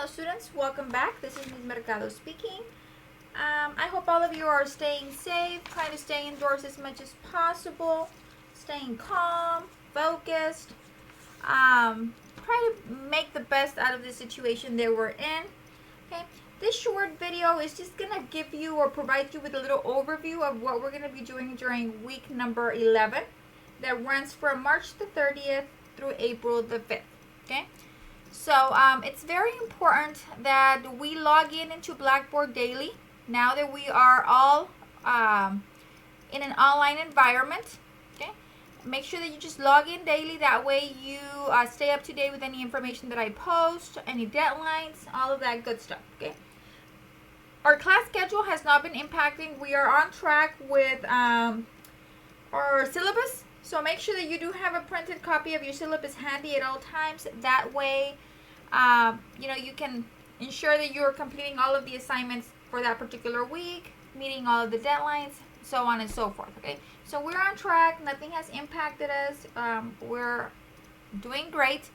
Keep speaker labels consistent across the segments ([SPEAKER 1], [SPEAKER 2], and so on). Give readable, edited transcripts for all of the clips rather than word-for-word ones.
[SPEAKER 1] Hello students, welcome back. This is Ms. Mercado speaking. I hope all of you are staying safe, trying to stay indoors as much as possible, staying calm, focused, try to make the best out of the situation that we're in. Okay, this short video is just going to give you or provide you with a little overview of what we're going to be doing during week number 11 that runs from March the 30th through April the 5th. Okay. So it's very important that we log into Blackboard daily now that we are all in an online environment. Okay, make sure that you just log in daily. That way you stay up to date with any information that I post, any deadlines, all of that good stuff. Okay, our class schedule has not been impacting. We are on track with our syllabus. So make sure that you do have a printed copy of your syllabus handy at all times. That way, you can ensure that you're completing all of the assignments for that particular week, meeting all of the deadlines, so on and so forth. Okay, so we're on track. Nothing has impacted us. We're doing great.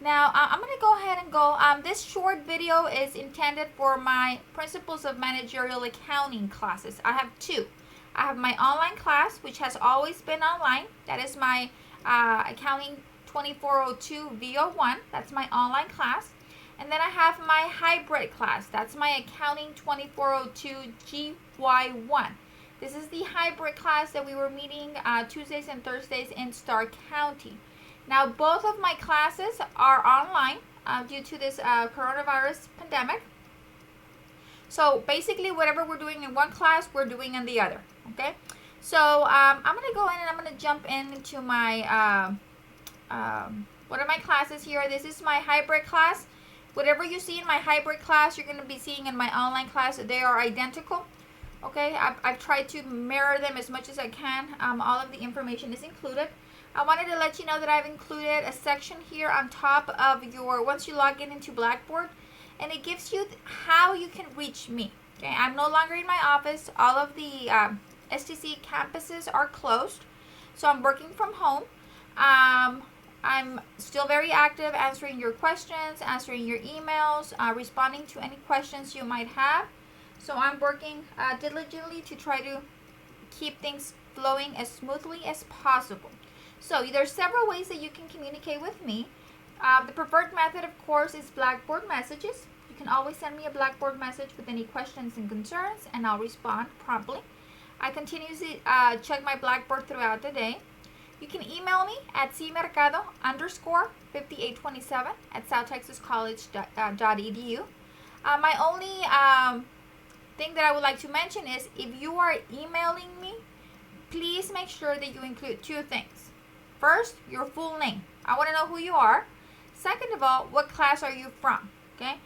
[SPEAKER 1] Now, I'm going to go ahead and go. This short video is intended for my Principles of Managerial Accounting classes. I have two. I have my online class, which has always been online. That is my Accounting 2402 VO1. That's my online class. And then I have my hybrid class. That's my Accounting 2402 GY1. This is the hybrid class that we were meeting Tuesdays and Thursdays in Stark County. Now, both of my classes are online due to this coronavirus pandemic. So basically, whatever we're doing in one class, we're doing in the other. Okay, so I'm going to go in and I'm going to jump into my one of my classes here. This is my hybrid class. Whatever you see in my hybrid class, you're going to be seeing in my online class. They are identical. Okay, I've tried to mirror them as much as I can. All of the information is included. I wanted to let you know that I've included a section here on top of your, once you log into Blackboard, and it gives you how you can reach me. Okay, I'm no longer in my office. All of the STC campuses are closed, so I'm working from home. I'm still very active answering your questions, answering your emails, responding to any questions you might have. So I'm working diligently to try to keep things flowing as smoothly as possible. So there's several ways that you can communicate with me. The preferred method, of course, is Blackboard messages. You can always send me a Blackboard message with any questions and concerns, and I'll respond promptly. I continuously check my Blackboard throughout the day. You can email me at cmercado_5827 at southtexascollege.edu. My only thing that I would like to mention is if you are emailing me, please make sure that you include two things. First, your full name. I want to know who you are. Second of all, what class are you from? Okay.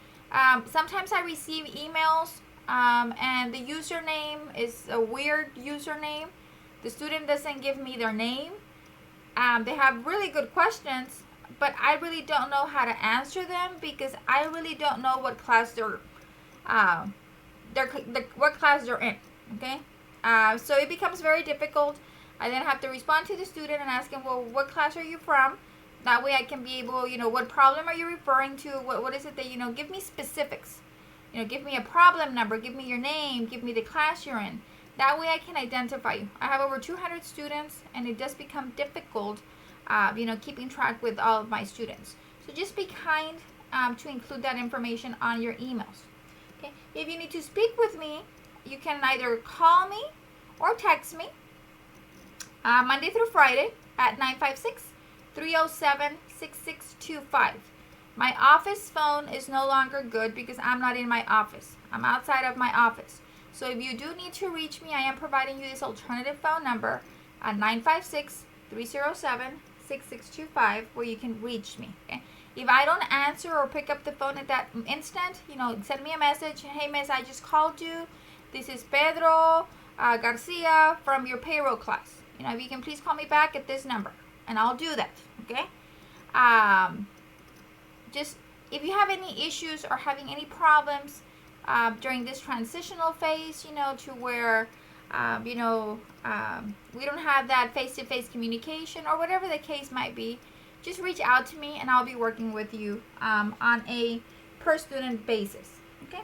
[SPEAKER 1] Sometimes I receive emails and the username is a weird username. The student doesn't give me their name. They have really good questions, but I really don't know how to answer them because I really don't know what class what class they're in. Okay, so it becomes very difficult. I then have to respond to the student and ask him, well, what class are you from? That way I can be able, what problem are you referring to? What is it that, give me specifics. Give me a problem number, give me your name, give me the class you're in. That way I can identify you. I have over 200 students, and it does become difficult, keeping track with all of my students. So just be kind to include that information on your emails. Okay. If you need to speak with me, you can either call me or text me Monday through Friday at 956-307-6625. My office phone is no longer good because I'm not in my office. I'm outside of my office. So if you do need to reach me, I am providing you this alternative phone number at 956-307-6625 where you can reach me. Okay? If I don't answer or pick up the phone at that instant, send me a message. Hey, miss, I just called you. This is Pedro Garcia from your payroll class. If you can please call me back at this number, and I'll do that. Okay? Just if you have any issues or having any problems during this transitional phase, to where we don't have that face-to-face communication or whatever the case might be, just reach out to me and I'll be working with you on a per student basis. Okay,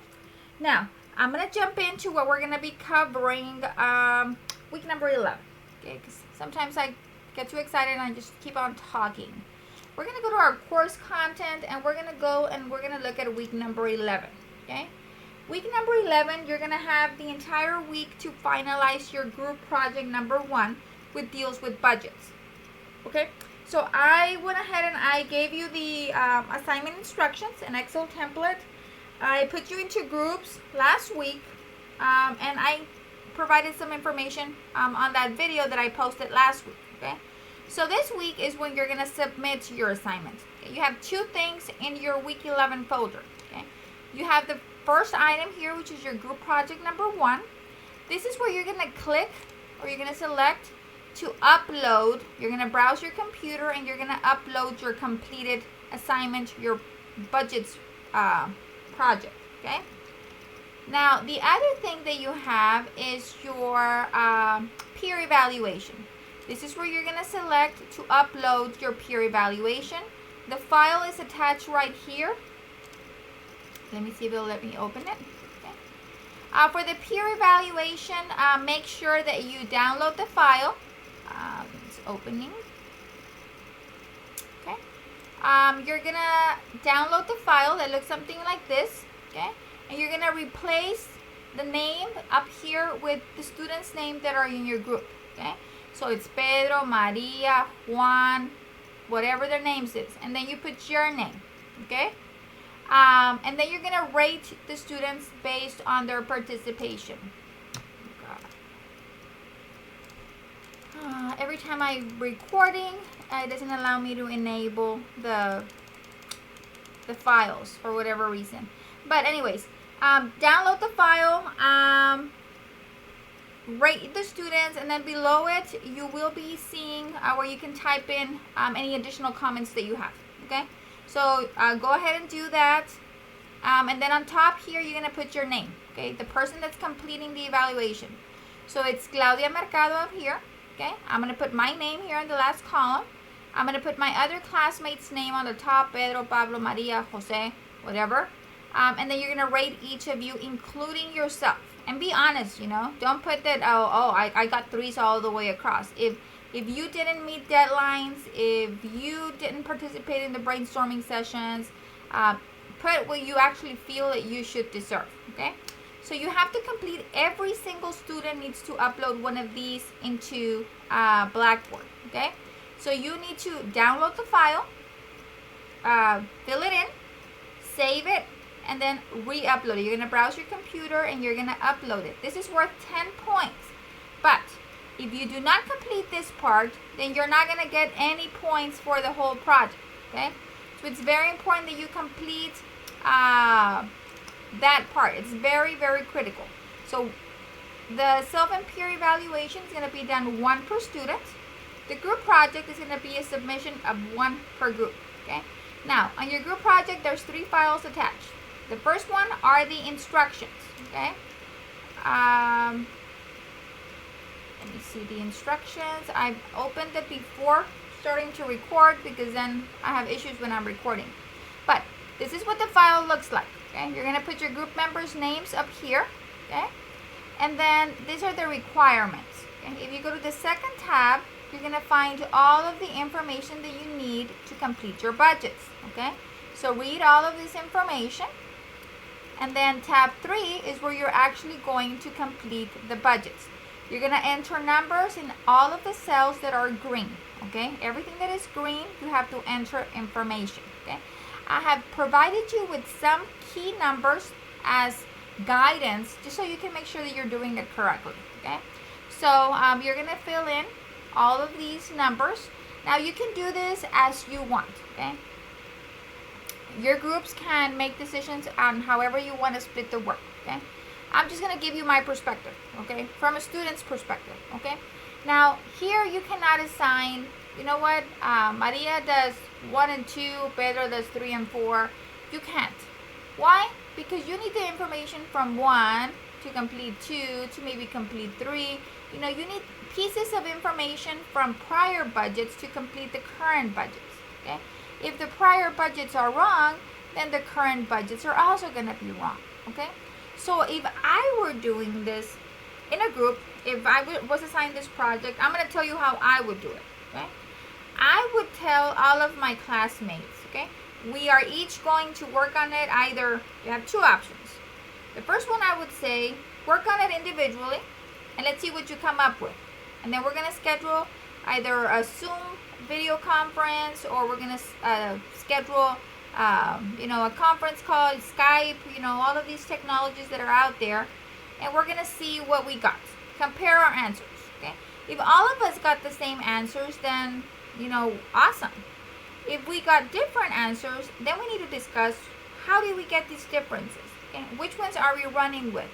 [SPEAKER 1] now I'm gonna jump into what we're gonna be covering week number 11. Okay, because sometimes I get too excited and I just keep on talking. We're gonna go to our course content and we're gonna look at week number 11. Okay, week number 11, you're gonna have the entire week to finalize your group project number 1, which deals with budgets. Okay, so I went ahead and I gave you the assignment instructions, an Excel template. I put you into groups last week, and I provided some information on that video that I posted last week. Okay, so this week is when you're gonna submit your assignment. Okay? You have 2 things in your week 11 folder. Okay, you have the first item here, which is your group project number 1. This is where you're gonna click or you're gonna select to upload. You're gonna browse your computer and you're gonna upload your completed assignment, your budgets project. Okay, now the other thing that you have is your peer evaluation. This is where you're gonna select to upload your peer evaluation. The file is attached right here. Let me see if it'll let me open it. Okay. For the peer evaluation, make sure that you download the file. It's opening. Okay. You're gonna download the file that looks something like this. Okay. And you're gonna replace the name up here with the students' name that are in your group. Okay. So it's Pedro, Maria, Juan, whatever their names is, and then you put your name. Okay. And then you're gonna rate the students based on their participation. Every time I'm recording, it doesn't allow me to enable the files for whatever reason. But anyways, download the file, rate the students, and then below it you will be seeing where you can type in any additional comments that you have. Okay, so go ahead and do that, and then on top here you're gonna put your name. Okay, the person that's completing the evaluation. So it's Claudia Mercado up here. Okay, I'm going to put my name here in the last column. I'm going to put my other classmates' name on the top, Pedro, Pablo, Maria, Jose, whatever. And then you're going to rate each of you, including yourself. And be honest, you know. Don't put that, I got 3s all the way across. If you didn't meet deadlines, if you didn't participate in the brainstorming sessions, put what you actually feel that you should deserve, okay? So you have to complete, every single student needs to upload one of these into Blackboard, okay? So you need to download the file, fill it in, save it, and then re-upload it. You're gonna browse your computer and you're gonna upload it. This is worth 10 points. But if you do not complete this part, then you're not gonna get any points for the whole project, okay? So it's very important that you complete that part. It's very, very critical. So the self and peer evaluation is going to be done 1 per student. The group project is going to be a submission of 1 per group. Okay. Now on your group project, there's 3 files attached. The first one are the instructions. Okay. Let me see the instructions. I've opened it before starting to record because then I have issues when I'm recording. But this is what the file looks like. Okay, you're going to put your group members' names up here, okay? And then these are the requirements. Okay? If you go to the second tab, you're going to find all of the information that you need to complete your budgets, okay? So read all of this information. And then tab 3 is where you're actually going to complete the budgets. You're going to enter numbers in all of the cells that are green, okay? Everything that is green, you have to enter information, okay? I have provided you with some key numbers as guidance just so you can make sure that you're doing it correctly, okay? So you're going to fill in all of these numbers. Now you can do this as you want, okay? Your groups can make decisions on however you want to split the work, okay? I'm just going to give you my perspective, okay? From a student's perspective, okay? Now here you cannot assign, you know what, Maria does 1 and 2, Pedro does 3 and 4. You can't. Why? Because you need the information from 1 to complete 2 to maybe complete 3. You know, you need pieces of information from prior budgets to complete the current budgets, okay? If the prior budgets are wrong, then the current budgets are also going to be wrong. Okay, so if I were doing this in a group, if I was assigned this project, I'm going to tell you how I would do it. Okay, I would tell all of my classmates, okay, we are each going to work on it. Either you have two options. The first one, I would say, work on it individually and let's see what you come up with. And then we're going to schedule either a Zoom video conference, or we're going to schedule a conference call, Skype, all of these technologies that are out there, and we're going to see what we got. Compare our answers, okay? If all of us got the same answers, then, awesome. If we got different answers, then we need to discuss how did we get these differences, okay? Which ones are we running with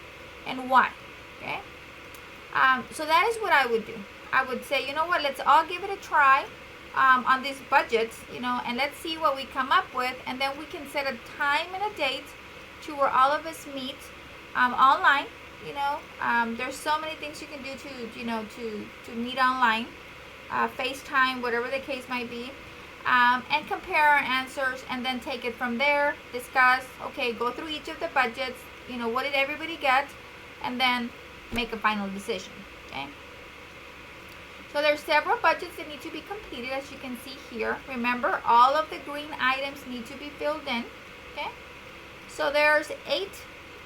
[SPEAKER 1] and why, okay? So that is what I would do. I would say, you know what, let's all give it a try on these budgets, and let's see what we come up with, and then we can set a time and a date to where all of us meet online. There's so many things you can do to meet online, FaceTime, whatever the case might be, and compare our answers, and then take it from there. Discuss, okay, go through each of the budgets, what did everybody get, and then make a final decision. Okay. So there's several budgets that need to be completed, as you can see here. Remember, all of the green items need to be filled in. Okay. So there's 8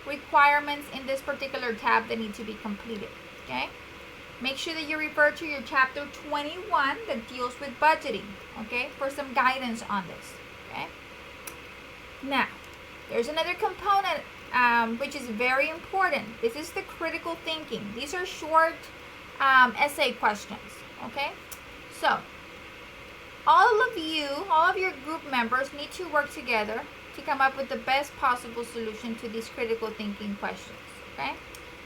[SPEAKER 1] requirements in this particular tab that need to be completed. Okay. Make sure that you refer to your chapter 21 that deals with budgeting. Okay, for some guidance on this. Okay. Now, there's another component which is very important. This is the critical thinking. These are short essay questions. Okay, so all of your group members need to work together to come up with the best possible solution to these critical thinking questions. Okay,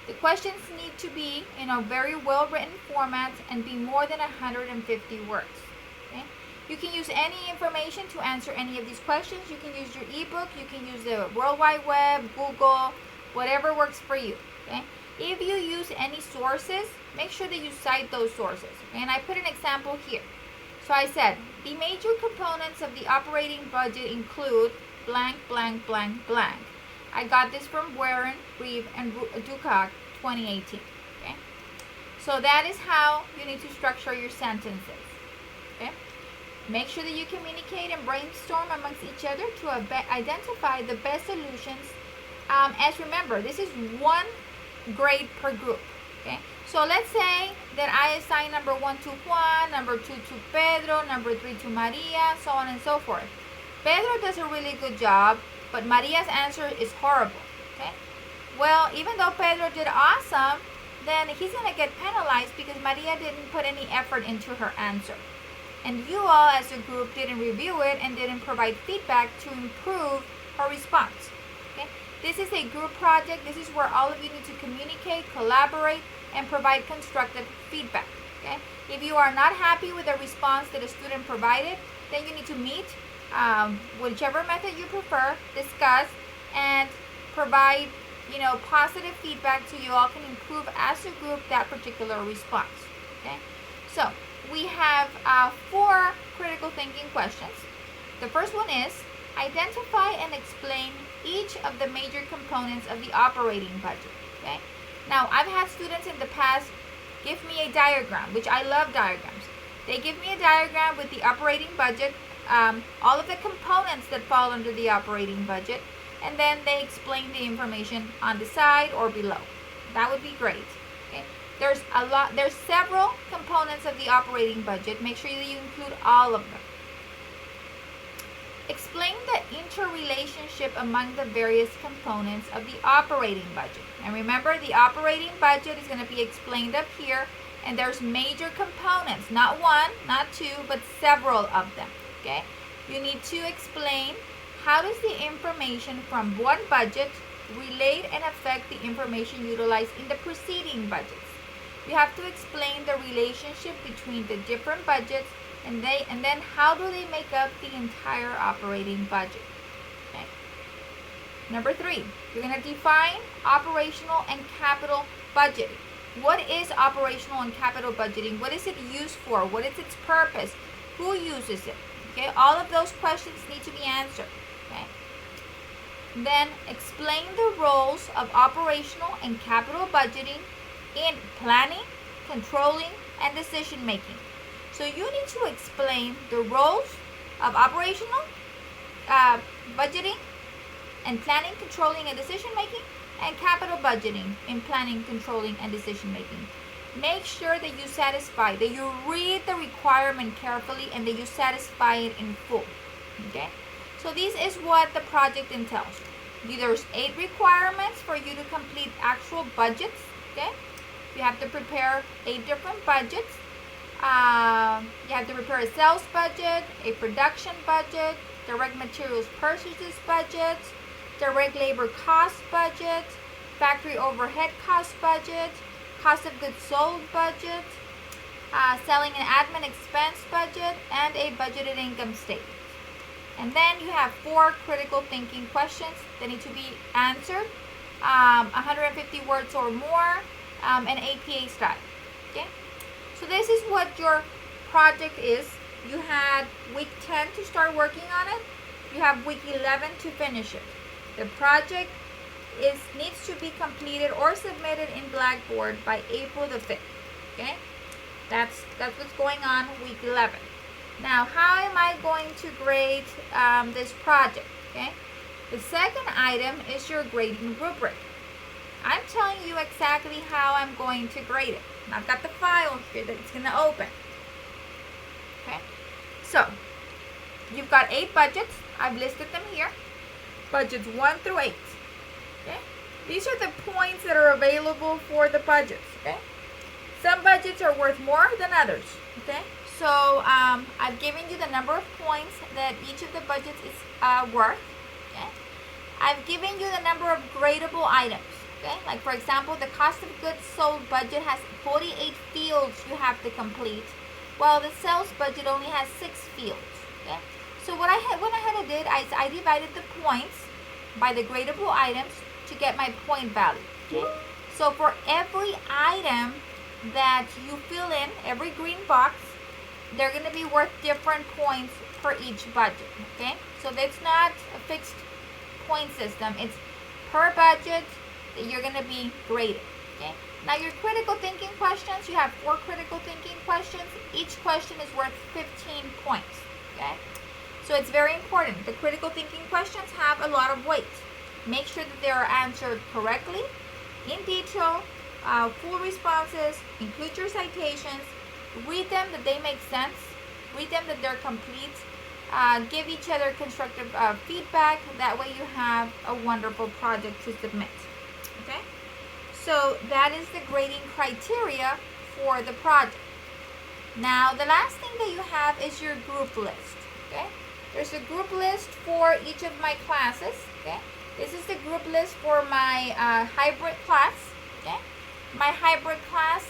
[SPEAKER 1] the questions need to be in a very well written format and be more than 150 words. Okay, you can use any information to answer any of these questions. You can use your ebook, you can use the World Wide Web, Google, whatever works for you. Okay, if you use any sources, make sure that you cite those sources. Okay? And I put an example here. So I said, the major components of the operating budget include blank, blank, blank, blank. I got this from Warren, Reeve, and Ducock, 2018. Okay? So that is how you need to structure your sentences. Okay? Make sure that you communicate and brainstorm amongst each other to identify the best solutions. As remember, this is 1 grade per group. Okay, so let's say that I assign number 1 to Juan, number 2 to Pedro, number 3 to Maria, so on and so forth. Pedro does a really good job, but Maria's answer is horrible. Okay, well, even though Pedro did awesome, then he's going to get penalized because Maria didn't put any effort into her answer. And you all as a group didn't review it and didn't provide feedback to improve her response. Okay? This is a group project. This is where all of you need to communicate, collaborate, and provide constructive feedback. Okay? If you are not happy with the response that a student provided, then you need to meet, whichever method you prefer, discuss, and provide, positive feedback so you all can improve as a group that particular response. Okay? So we have 4 critical thinking questions. The first one is, identify and explain each of the major components of the operating budget. Okay? Now, I've had students in the past give me a diagram, which I love diagrams. They give me a diagram with the operating budget, all of the components that fall under the operating budget, and then they explain the information on the side or below. That would be great. Okay? There's several components of the operating budget. Make sure that you include all of them. Explain the interrelationship among the various components of the operating budget. And remember, the operating budget is going to be explained up here, and there's major components, not 1, not 2, but several of them. Okay? You need to explain how does the information from one budget relate and affect the information utilized in the preceding budgets. You have to explain the relationship between the different budgets, and then how do they make up the entire operating budget. Okay. Number 3, you're going to define operational and capital budgeting. What is operational and capital budgeting? What is it used for? What is its purpose? Who uses it? Okay, all of those questions need to be answered. Okay. Then explain the roles of operational and capital budgeting in planning, controlling, and decision making. So you need to explain the roles of operational, budgeting, and planning, controlling, and decision making, and capital budgeting in planning, controlling, and decision making. Make sure that you satisfy, that you read the requirement carefully, and that you satisfy it in full. Okay? So this is what the project entails. There's 8 requirements for you to complete actual budgets. Okay? You have to prepare 8 different budgets. You have to prepare a sales budget, a production budget, direct materials purchases budget, direct labor cost budget, factory overhead cost budget, cost of goods sold budget, selling and admin expense budget, and a budgeted income statement. And then you have 4 critical thinking questions that need to be answered, 150 words or more, and APA style. Okay? So this is what your project is. You had week 10 to start working on it. You have week 11 to finish it. The project needs to be completed or submitted in Blackboard by April the 5th. Okay? That's what's going on week 11. Now, how am I going to grade this project? Okay? The second item is your grading rubric. I'm telling you exactly how I'm going to grade it. And I've got the file here that it's going to open. Okay? So, you've got 8 budgets. I've listed them here. Budgets 1 through 8. Okay? These are the points that are available for the budgets. Okay? Some budgets are worth more than others. Okay? So, I've given you the number of points that each of the budgets is worth. Okay? I've given you the number of gradable items. Okay? Like, for example, the cost of goods sold budget has 48 fields you have to complete, while the sales budget only has 6 fields. Okay? So what I went ahead and did, I divided the points by the gradable items to get my point value. Okay? So for every item that you fill in, every green box, they're going to be worth different points for each budget. Okay? So it's not a fixed point system. It's per budget that you're going to be graded. Okay? Now your critical thinking questions, you have 4 critical thinking questions. Each question is worth 15 points. Okay? So it's very important. The critical thinking questions have a lot of weight. Make sure that they are answered correctly, in detail, full responses, include your citations, read them that they make sense, read them that they're complete, give each other constructive feedback. That way you have a wonderful project to submit. Okay? So that is the grading criteria for the project. Now the last thing that you have is your group list. Okay? There's a group list for each of my classes. Okay? This is the group list for my hybrid class. Okay? My hybrid class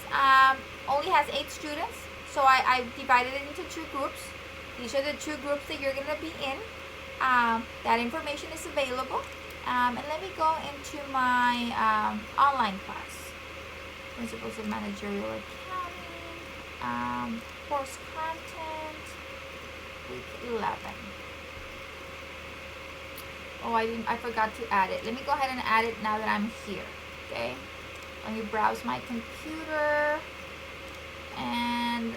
[SPEAKER 1] only has 8 students, so I divided it into 2 groups. These are the 2 groups that you're going to be in. That information is available. And let me go into my online class. Principles of Managerial Accounting, course content, week 11. Oh, I forgot to add it. Let me go ahead and add it now that I'm here. Okay. Let me browse my computer and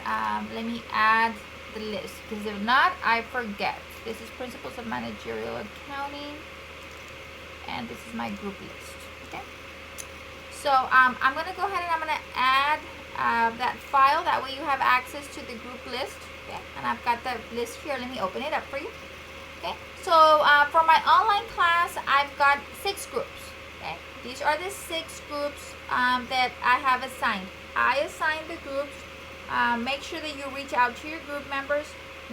[SPEAKER 1] let me add the list, because if not, I forget. This is Principles of Managerial Accounting, and this is my group list. Okay. So I'm going to go ahead and I'm going to add that file. That way you have access to the group list. Okay. And I've got the list here. Let me open it up for you. Okay. So for my online class, I've got 6 groups. Okay. These are the 6 groups that I have assigned. I assigned the groups. Make sure that you reach out to your group members.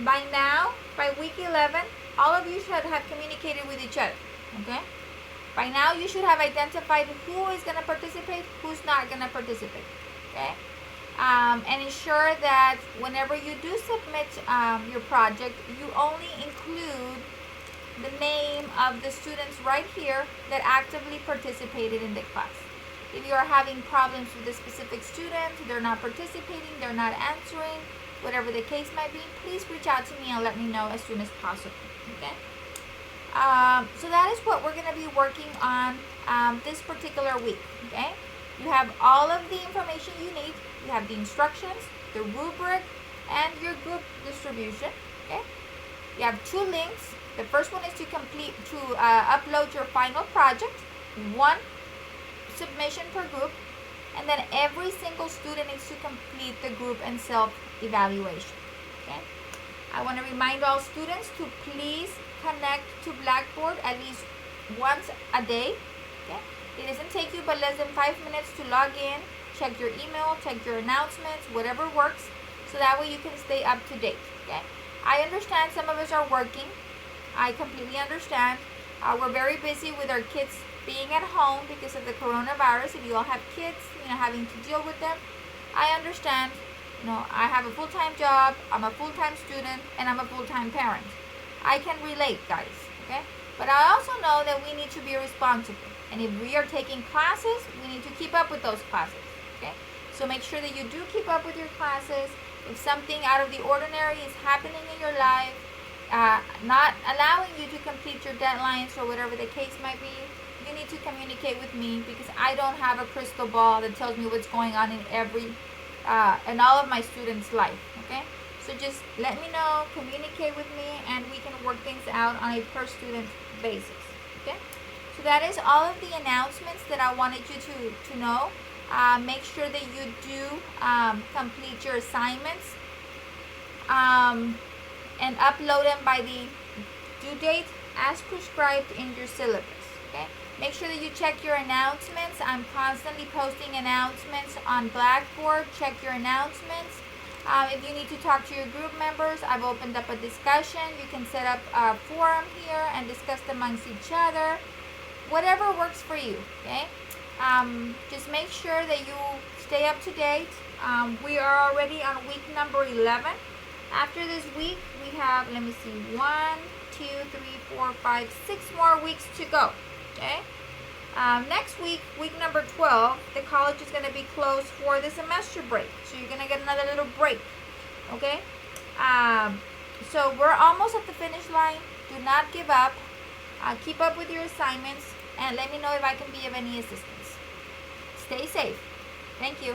[SPEAKER 1] By now, by week 11, all of you should have communicated with each other. Okay? By now, you should have identified who is going to participate, who's not going to participate. Okay? And ensure that whenever you do submit your project, you only include the name of the students right here that actively participated in the class. If you are having problems with a specific student, they're not participating, they're not answering, whatever the case might be, please reach out to me and let me know as soon as possible. Okay? So that is what we're going to be working on this particular week. Okay, you have all of the information you need. You have the instructions, the rubric, and your group distribution. Okay, you have 2 links. The first one is to upload your final project, 1 submission per group, and then every single student needs to complete the group and self-evaluation. Okay, I want to remind all students to please connect to Blackboard at least once a day. Okay, it doesn't take you but less than 5 minutes to log in, check your email, check your announcements, whatever works, so that way you can stay up to date. Okay, I understand some of us are working. I completely understand. We're very busy with our kids being at home because of the coronavirus. If you all have kids, having to deal with them, I understand. I have a full-time job, I'm a full-time student, and I'm a full-time parent. I can relate, guys, okay? But I also know that we need to be responsible. And if we are taking classes, we need to keep up with those classes, okay? So make sure that you do keep up with your classes. If something out of the ordinary is happening in your life, not allowing you to complete your deadlines or whatever the case might be, you need to communicate with me, because I don't have a crystal ball that tells me what's going on in in all of my students' life, okay? So just let me know, communicate with me, and we can work things out on a per student basis, okay? So that is all of the announcements that I wanted you to know. Make sure that you do complete your assignments and upload them by the due date as prescribed in your syllabus, okay? Make sure that you check your announcements. I'm constantly posting announcements on Blackboard. Check your announcements. If you need to talk to your group members, I've opened up a discussion. You can set up a forum here and discuss amongst each other. Whatever works for you, okay? Just make sure that you stay up to date. We are already on week number 11. After this week, we have, let me see, 1, 2, 3, 4, 5, 6 more weeks to go, okay? Next week, week number 12, the college is going to be closed for the semester break. So you're going to get another little break, okay? So we're almost at the finish line. Do not give up. Keep up with your assignments, and let me know if I can be of any assistance. Stay safe. Thank you.